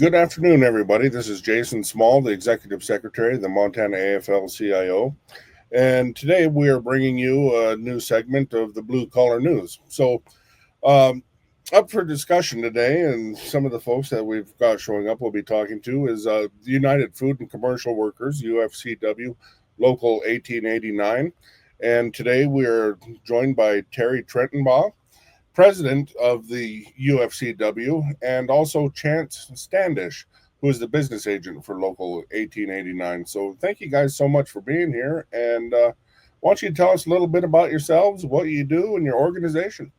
Good afternoon, everybody. This is Jason Small, the Executive Secretary of the Montana AFL-CIO. And today we are bringing you a new segment of the Blue Collar News. So up for discussion today, and some of the folks that we've got showing up we'll be talking to is the United Food and Commercial Workers, UFCW Local 1889. And today we are joined by Terrie Trettenbach, president of the UFCW, and also Chance Standish, who is the business agent for Local 1889. So thank you guys so much for being here. And why don't you tell us a little bit about yourselves, what you do, and your organization?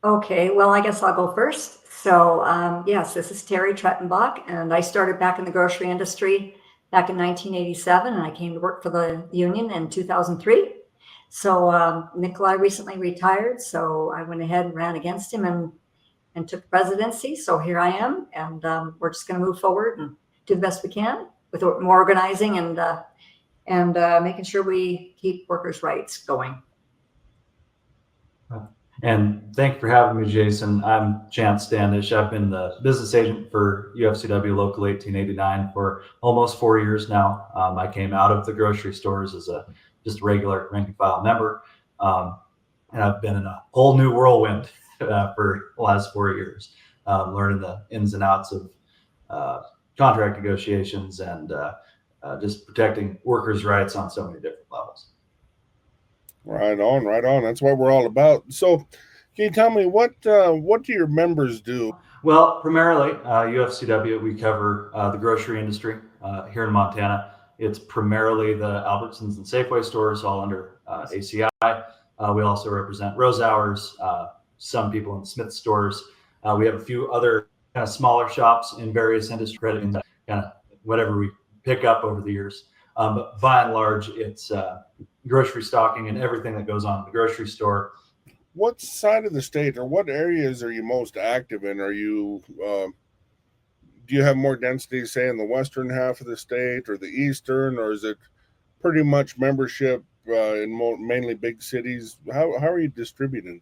Okay, well, I guess I'll go first. So yes, this is Terrie Trettenbach, and I started back in the grocery industry back in 1987, and I came to work for the union in 2003. So Nikolai recently retired, so I went ahead and ran against him and took the presidency. So here I am, and we're just going to move forward and do the best we can with more organizing and making sure we keep workers' rights going. And thank you for having me, Jason. I'm Chance Standish. I've been the business agent for UFCW Local 1889 for almost 4 years now. I came out of the grocery stores as just a regular rank and file member. And I've been in a whole new whirlwind for the last 4 years, learning the ins and outs of contract negotiations and just protecting workers' rights on so many different levels. Right on, right on. That's what we're all about. So can you tell me what do your members do? Well, primarily UFCW, we cover the grocery industry here in Montana. It's primarily the Albertsons and Safeway stores, all under ACI. We also represent Rose Hours, some people in Smith stores. We have a few other kind of smaller shops in various industry crediting kind of whatever we pick up over the years. But by and large, it's grocery stocking and everything that goes on in the grocery store. What side of the state or what areas are you most active in? Are you do you have more density, say, in the western half of the state or the eastern, or is it pretty much membership in mainly big cities? How are you distributed?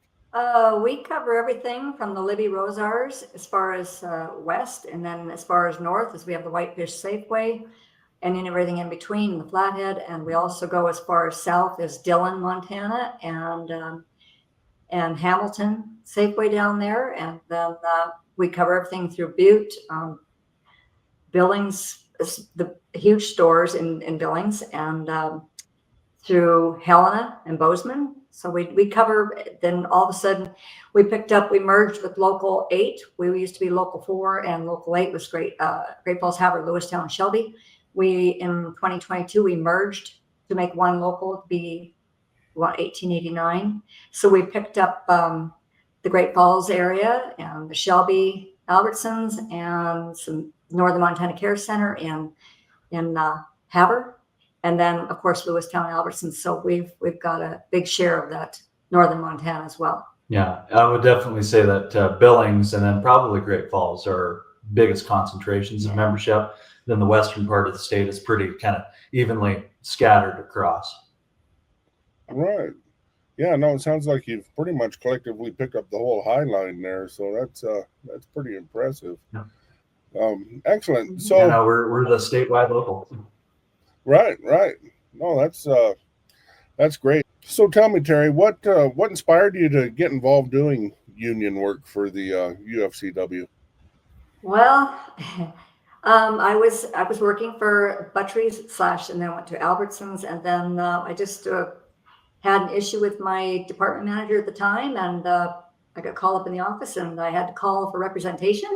We cover everything from the Libby Rose Hours as far as west, and then as far as north, as we have the Whitefish Safeway, and then everything in between, the Flathead, and we also go as far as south as Dillon, Montana, and Hamilton Safeway down there, and then we cover everything through Butte, Billings, the huge stores in Billings, and through Helena and Bozeman. So we cover. Then all of a sudden, we merged with Local 8. We used to be Local 4, and Local 8 was Great Falls, Havre, Lewistown, Shelby. In 2022, we merged to make one local to be 1889. So we picked up the Great Falls area and the Shelby Albertsons and some Northern Montana Care Center in Havre, and then of course Lewistown Albertson. So we've got a big share of that Northern Montana as well. Yeah, I would definitely say that Billings and then probably Great Falls are biggest concentrations of membership. Then the western part of the state is pretty kind of evenly scattered across. Right. Yeah, no, it sounds like you've pretty much collectively picked up the whole High Line there. So that's pretty impressive. Yeah. Excellent. So yeah, no, we're the statewide local. Right. No, that's great. So tell me, Terrie, what inspired you to get involved doing union work for the UFCW? Well, I was working for Butcheries / and then went to Albertsons, and then I just had an issue with my department manager at the time, and I got called up in the office, and I had to call for representation.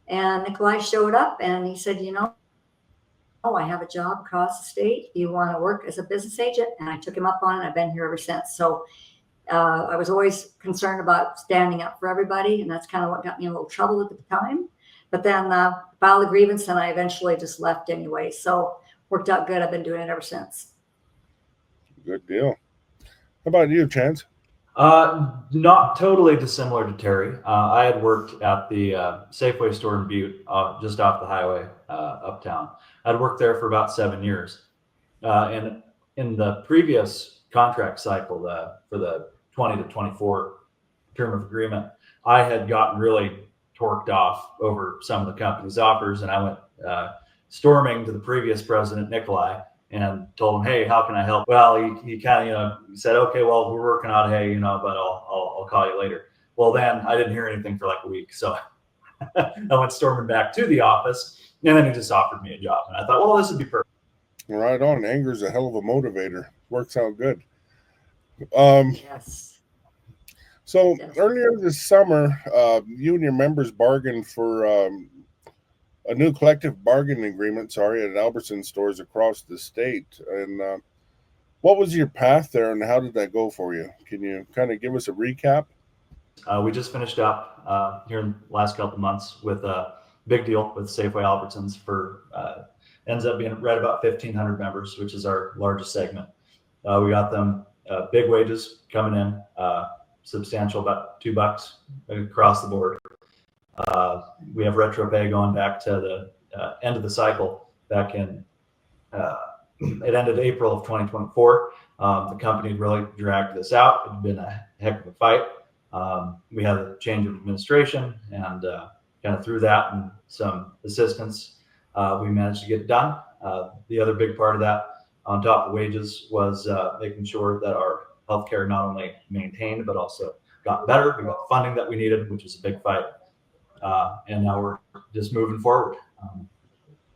And Nikolai showed up, and he said, I have a job across the state. You want to work as a business agent? And I took him up on it. I've been here ever since. So I was always concerned about standing up for everybody, and that's kind of what got me in a little trouble at the time. But then filed a grievance, and I eventually just left anyway. So worked out good. I've been doing it ever since. Good deal. How about you, Chance? Not totally dissimilar to Terrie. I had worked at the Safeway store in Butte, just off the highway uptown. I'd worked there for about 7 years. And in the previous contract cycle, for the 20 to 24 term of agreement, I had gotten really torqued off over some of the company's offers, and I went storming to the previous president, Nikolai, and told him, "Hey, how can I help?" Well, he kind of, said, "Okay, well, we're working on, hey, but I'll call you later." Well, then I didn't hear anything for like a week, so I went storming back to the office, and then he just offered me a job, and I thought, well, this would be perfect. Right on. Anger's a hell of a motivator. Works out good. Yes. So Yes. earlier this summer, you and your members bargained for a new collective bargaining agreement, at Albertson stores across the state. And what was your path there, and how did that go for you? Can you kind of give us a recap? We just finished up here in the last couple of months with a big deal with Safeway Albertsons for ends up being right about 1,500 members, which is our largest segment. We got them big wages coming in, substantial, about $2 across the board. We have retro pay going back to the end of the cycle back in, it ended April of 2024. The company really dragged this out. It had been a heck of a fight. We had a change of administration, and kind of through that and some assistance, we managed to get it done. The other big part of that, on top of wages, was making sure that our healthcare not only maintained but also got better. We got the funding that we needed, which was a big fight, and now we're just moving forward.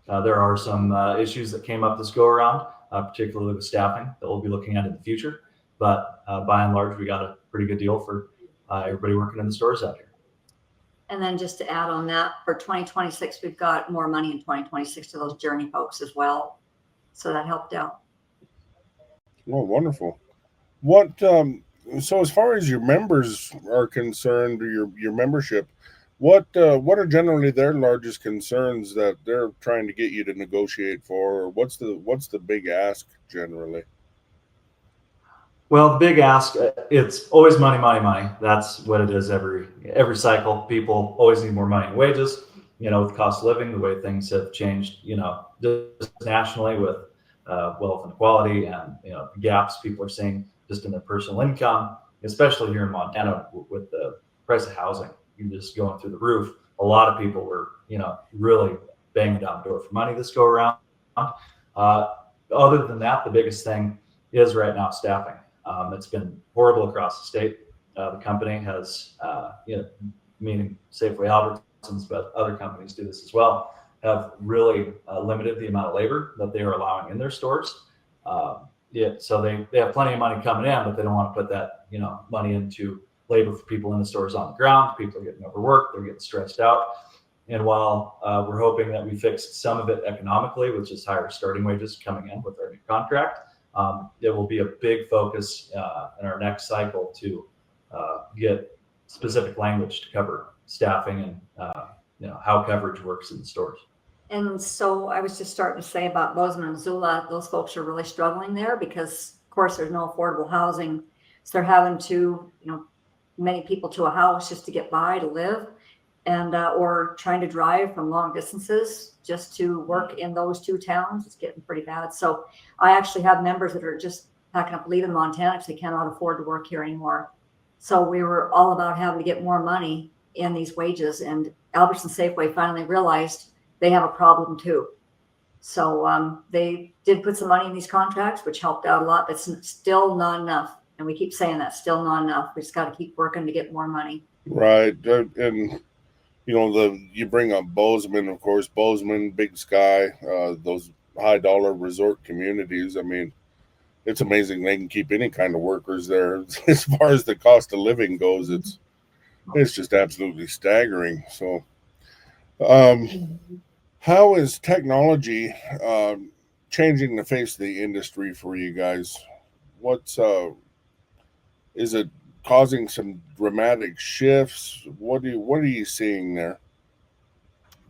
There are some issues that came up this go around, particularly with staffing, that we'll be looking at in the future. But by and large, we got a pretty good deal for everybody working in the stores out here. And then just to add on that, for 2026, we've got more money in 2026 to those Journey folks as well. So that helped out. Oh, wonderful. What so as far as your members are concerned, or your membership, what are generally their largest concerns that they're trying to get you to negotiate for? Or what's the big ask generally? Well, the big ask, it's always money, money, money. That's what it is every cycle. People always need more money and wages. With cost of living, the way things have changed, just nationally with wealth inequality and gaps people are seeing just in their personal income, especially here in Montana with the price of housing just going through the roof. A lot of people were, really banging down the door for money this go around. Other than that, the biggest thing is right now staffing. It's been horrible across the state. The company has, meaning Safeway Albertsons, but other companies do this as well, have really limited the amount of labor that they are allowing in their stores. So they have plenty of money coming in, but they don't want to put that, money into labor for people in the stores on the ground. People are getting overworked. They're getting stressed out. And while we're hoping that we fixed some of it economically with just higher starting wages coming in with our new contract, it will be a big focus in our next cycle to get specific language to cover staffing and how coverage works in the stores. And so I was just starting to say about Bozeman and Missoula, those folks are really struggling there because, of course, there's no affordable housing. So they're having to, many people to a house just to get by, to live, and or trying to drive from long distances just to work in those two towns. It's getting pretty bad. So I actually have members that are just packing up, leaving Montana because they cannot afford to work here anymore. So we were all about having to get more money in these wages, and Albertson Safeway finally realized they have a problem too. So they did put some money in these contracts, which helped out a lot. But it's still not enough. And we keep saying that, still not enough. We just got to keep working to get more money. Right. And, you bring up Bozeman, of course, Bozeman, Big Sky, those high dollar resort communities. I mean, it's amazing they can keep any kind of workers there. As far as the cost of living goes, it's just absolutely staggering. So, how is technology changing the face of the industry for you guys? Is it causing some dramatic shifts? What are you seeing there?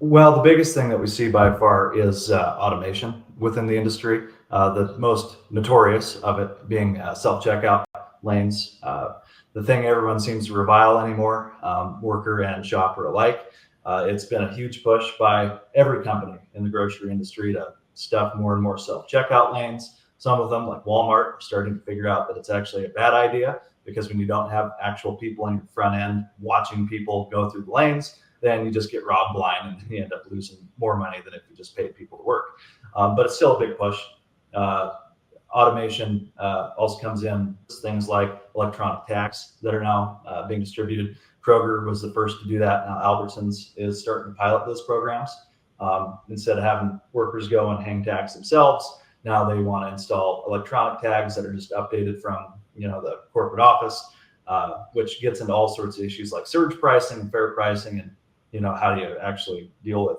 Well, the biggest thing that we see by far is automation within the industry. The most notorious of it being self-checkout lanes. The thing everyone seems to revile anymore, worker and shopper alike. It's been a huge push by every company in the grocery industry to stuff more and more self-checkout lanes. Some of them, like Walmart, are starting to figure out that it's actually a bad idea, because when you don't have actual people on your front end watching people go through the lanes, then you just get robbed blind and you end up losing more money than if you just paid people to work. But it's still a big push. Automation also comes in, things like electronic tags that are now being distributed. Kroger was the first to do that. Now Albertsons is starting to pilot those programs. Instead of having workers go and hang tags themselves, now they want to install electronic tags that are just updated from the corporate office, which gets into all sorts of issues like surge pricing and fair pricing, and how do you actually deal with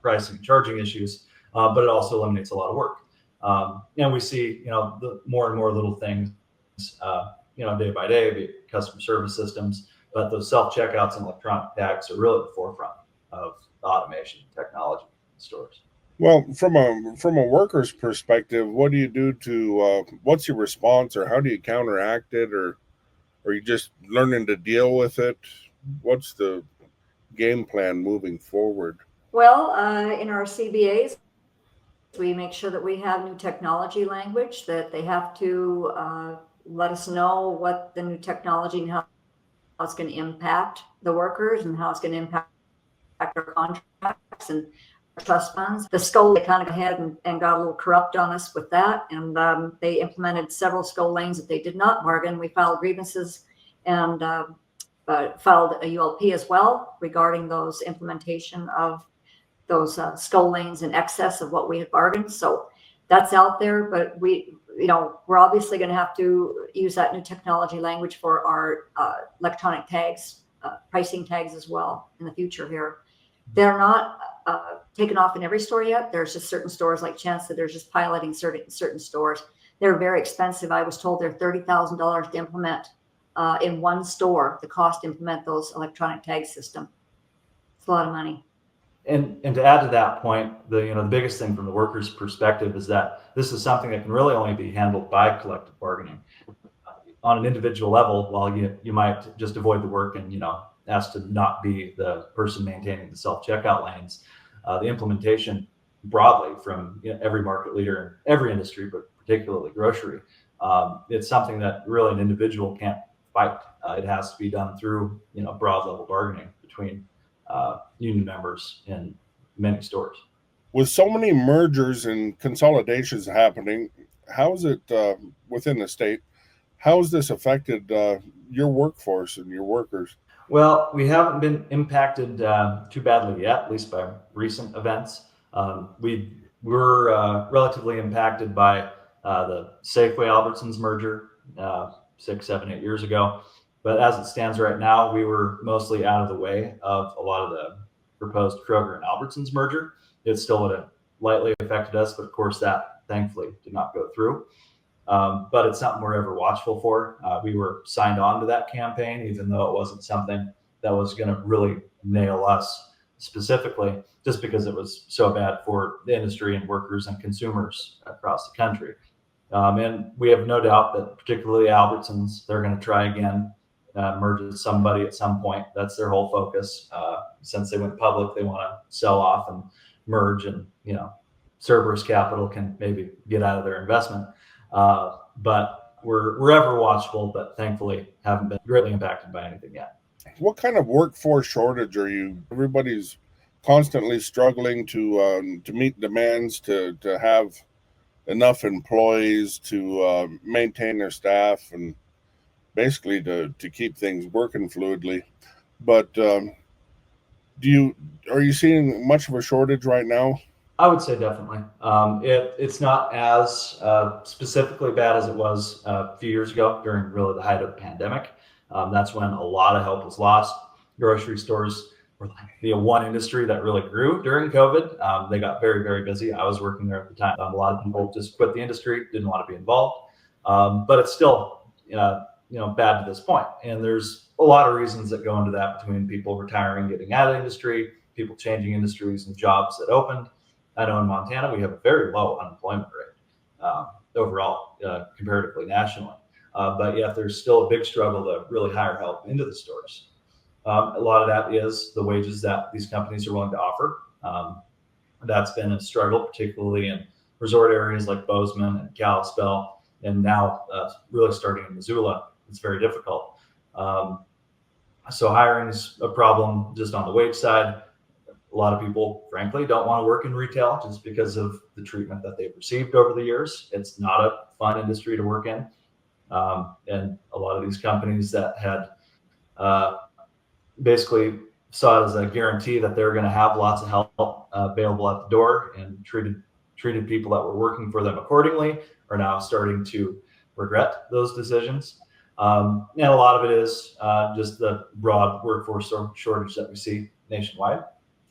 pricing and charging issues. But it also eliminates a lot of work. And we see the more and more little things day by day, be it customer service systems, but those self-checkouts and electronic tags are really at the forefront of automation technology in stores. Well, from a worker's perspective, what do you do to what's your response, or how do you counteract it, or are you just learning to deal with it? What's the game plan moving forward? Well, in our CBAs, we make sure that we have new technology language, that they have to let us know what the new technology and how it's going to impact the workers and how it's going to impact our contracts and our trust funds. The SCO, they kind of got ahead and got a little corrupt on us with that. And they implemented several SCO lanes that they did not bargain. We filed grievances and filed a ULP as well regarding those implementation of those SCO lanes in excess of what we had bargained. So that's out there, but we're obviously going to have to use that new technology language for our electronic tags, pricing tags as well in the future here. They're not taken off in every store yet. There's just certain stores like Chance that they're just piloting certain stores. They're very expensive. I was told they're $30,000 to implement in one store, the cost to implement those electronic tag system. It's a lot of money. And to add to that point, the biggest thing from the workers' perspective is that this is something that can really only be handled by collective bargaining. On an individual level, while you might just avoid the work and ask to not be the person maintaining the self-checkout lanes, the implementation broadly from every market leader in every industry, but particularly grocery, it's something that really an individual can't fight. It has to be done through broad level bargaining between union members in many stores. With so many mergers and consolidations happening, how is it within the state? How has this affected your workforce and your workers? Well, we haven't been impacted too badly yet, at least by recent events. We were relatively impacted by the Safeway Albertsons merger 6, 7, 8 years ago. But as it stands right now, we were mostly out of the way of a lot of the proposed Kroger and Albertsons merger. It still would have lightly affected us, but of course that thankfully did not go through. But it's something we're ever watchful for. We were signed on to that campaign, even though it wasn't something that was going to really nail us specifically, just because it was so bad for the industry and workers and consumers across the country. And we have no doubt that particularly Albertsons, they're going to try again. Merge with somebody at some point. That's their whole focus. Since they went public, they want to sell off and merge, and Cerberus Capital can maybe get out of their investment. But we're ever watchful, but thankfully haven't been greatly impacted by anything yet. What kind of workforce shortage are you? Everybody's constantly struggling to meet demands, to have enough employees to maintain their staff and basically to keep things working fluidly. But are you seeing much of a shortage right now? I would say definitely. It's not as specifically bad as it was a few years ago during really the height of the pandemic. That's when a lot of help was lost. Grocery stores were like the one industry that really grew during COVID. They got very, very busy. I was working there at the time. A lot of people just quit the industry, didn't want to be involved. But it's still bad to this point. And there's a lot of reasons that go into that, between people retiring, getting out of the industry, people changing industries and jobs that opened. I know in Montana, we have a very low unemployment rate overall, comparatively nationally. But yet there's still a big struggle to really hire help into the stores. A lot of that is the wages that these companies are willing to offer. That's been a struggle, particularly in resort areas like Bozeman and Kalispell, and now really starting in Missoula. It's very difficult. So hiring is a problem just on the wage side. A lot of people, frankly, don't want to work in retail just because of the treatment that they've received over the years. It's not a fun industry to work in. And a lot of these companies that had basically saw it as a guarantee that they were going to have lots of help available at the door and treated people that were working for them accordingly are now starting to regret those decisions. And a lot of it is just the broad workforce shortage that we see nationwide.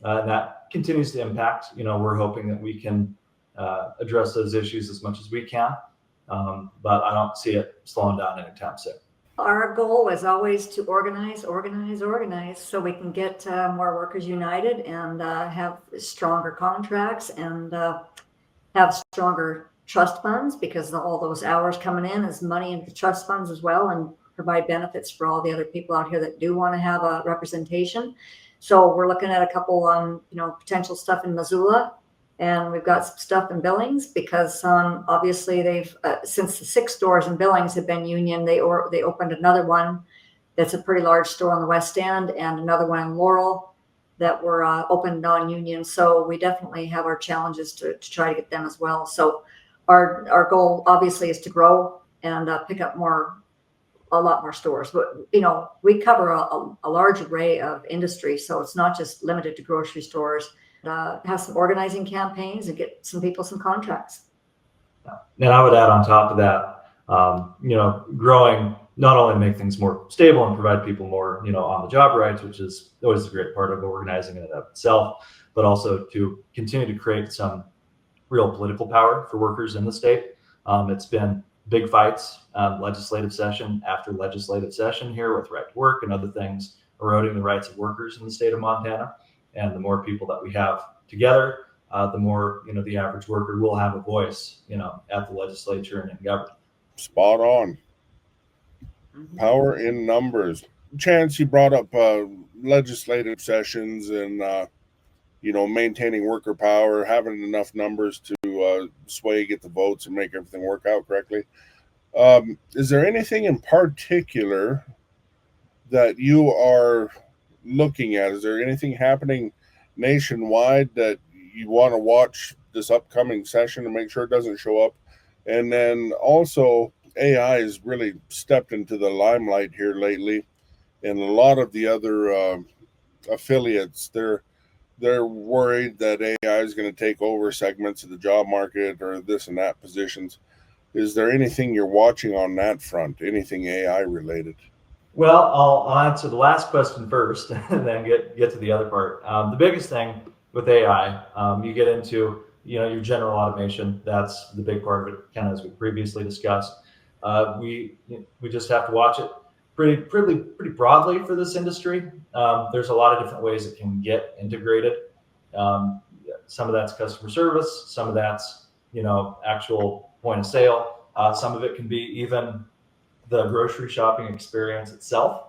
And that continues to impact. We're hoping that we can address those issues as much as we can, but I don't see it slowing down anytime soon. Our goal is always to organize, so we can get more workers united and have stronger contracts and have stronger trust funds, because all those hours coming in is money into trust funds as well, and provide benefits for all the other people out here that do want to have a representation. So we're looking at a couple potential stuff in Missoula, and we've got some stuff in Billings, because obviously they've since the 6 stores in Billings have been union, they opened another one that's a pretty large store on the West End, and another one in Laurel that were open non-union. So we definitely have our challenges to try to get them as well. So our goal obviously is to grow and pick up a lot more stores. But we cover a large array of industries, so it's not just limited to grocery stores. Have some organizing campaigns and get some people some contracts. And I would add on top of that, growing not only make things more stable and provide people more, on the job rights, which is always a great part of organizing in and of itself, but also to continue to create some real political power for workers in the state. It's been big fights, legislative session after legislative session here with right to work and other things, eroding the rights of workers in the state of Montana. And the more people that we have together, the more, the average worker will have a voice, at the legislature and in government. Spot on. Power in numbers. Chance, you brought up legislative sessions and, maintaining worker power, having enough numbers to sway, get the votes, and make everything work out correctly. Is there anything in particular that you are looking at? Is there anything happening nationwide that you want to watch this upcoming session to make sure it doesn't show up? And then also, AI has really stepped into the limelight here lately, and a lot of the other affiliates, they're worried that AI is going to take over segments of the job market or this and that positions. Is there anything you're watching on that front? Anything AI related? Well, I'll answer the last question first and then get to the other part. The biggest thing with AI, you get into, your general automation. That's the big part of it, kind of as we previously discussed. We just have to watch it pretty broadly for this industry. There's a lot of different ways it can get integrated. Some of that's customer service. Some of that's, actual point of sale. Some of it can be even the grocery shopping experience itself,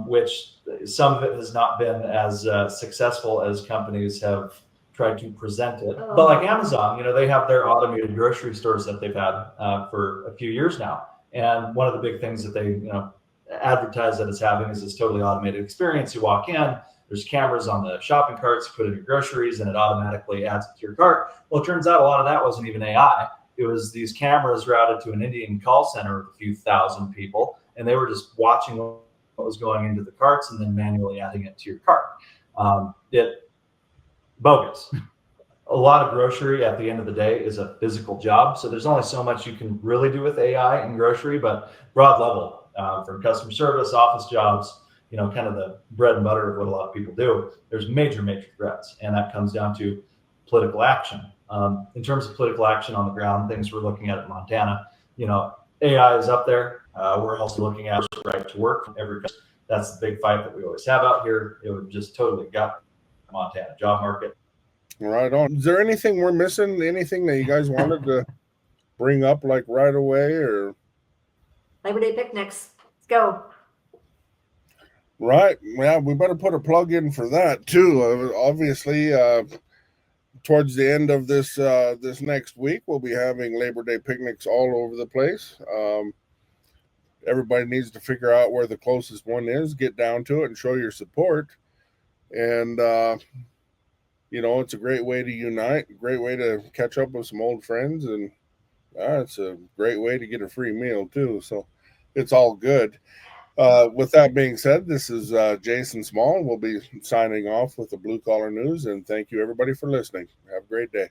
which some of it has not been as successful as companies have tried to present it. But like Amazon, they have their automated grocery stores that they've had for a few years now. And one of the big things that they, advertise that it's having is this totally automated experience. You walk in, there's cameras on the shopping carts, you put in your groceries, and it automatically adds it to your cart. Well, it turns out a lot of that wasn't even AI. It was these cameras routed to an Indian call center of a few thousand people, and they were just watching what was going into the carts and then manually adding it to your cart. Bogus. A lot of grocery at the end of the day is a physical job. So there's only so much you can really do with AI in grocery, but broad level, from customer service, office jobs, kind of the bread and butter of what a lot of people do, there's major threats. And that comes down to political action. In terms of political action on the ground, things we're looking at in Montana, AI is up there. We're also looking at right to work. That's the big fight that we always have out here. It would just totally gut the Montana job market. Right on. Is there anything we're missing? Anything that you guys wanted to bring up like right away, or Labor Day picnics? Let's go. Right. Yeah, we better put a plug in for that too. Obviously, towards the end of this next week, we'll be having Labor Day picnics all over the place. everybody needs to figure out where the closest one is, get down to it, and show your support. And it's a great way to unite, great way to catch up with some old friends, and it's a great way to get a free meal too. So it's all good. With that being said, this is Jason Small. We'll be signing off with the Blue Collar News, and thank you everybody for listening. Have a great day.